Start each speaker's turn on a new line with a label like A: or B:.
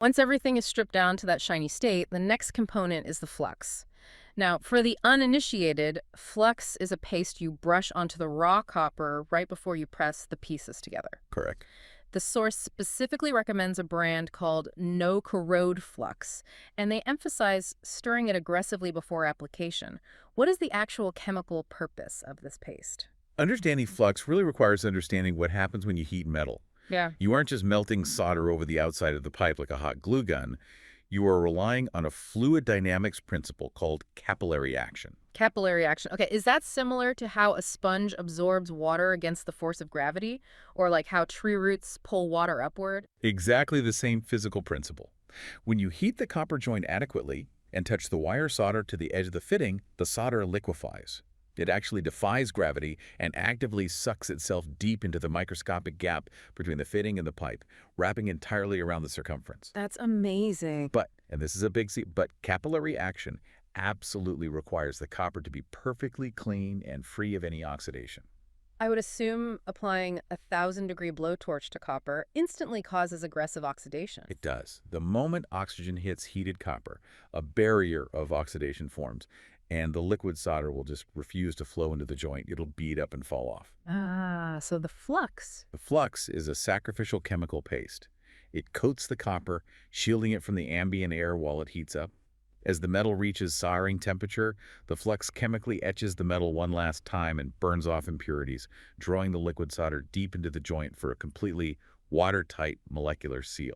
A: Once everything is stripped down to that shiny state, the next component is the flux. Now, for the uninitiated, flux is a paste you brush onto the raw copper right before you press the pieces together.
B: Correct.
A: The source specifically recommends a brand called No Corrode Flux, and they emphasize stirring it aggressively before application. What is the actual chemical purpose of this paste?
B: Understanding flux really requires understanding what happens when you heat metal.
A: Yeah.
B: You aren't just melting solder over the outside of the pipe like a hot glue gun. You are relying on a fluid dynamics principle called capillary action.
A: Capillary action. Okay, is that similar to how a sponge absorbs water against the force of gravity? Or like how tree roots pull water upward?
B: Exactly the same physical principle. When you heat the copper joint adequately and touch the wire solder to the edge of the fitting, the solder liquefies. It actually defies gravity and actively sucks itself deep into the microscopic gap between the fitting and the pipe, wrapping entirely around the circumference.
A: That's amazing.
B: But, and this is a big C, but capillary action absolutely requires the copper to be perfectly clean and free of any oxidation.
A: I would assume applying a 1,000-degree blowtorch to copper instantly causes aggressive oxidation.
B: It does. The moment oxygen hits heated copper, a barrier of oxidation forms, and the liquid solder will just refuse to flow into the joint. It'll bead up and fall off.
A: Ah, so the flux.
B: The flux is a sacrificial chemical paste. It coats the copper, shielding it from the ambient air while it heats up. As the metal reaches soldering temperature, the flux chemically etches the metal one last time and burns off impurities, drawing the liquid solder deep into the joint for a completely watertight molecular seal.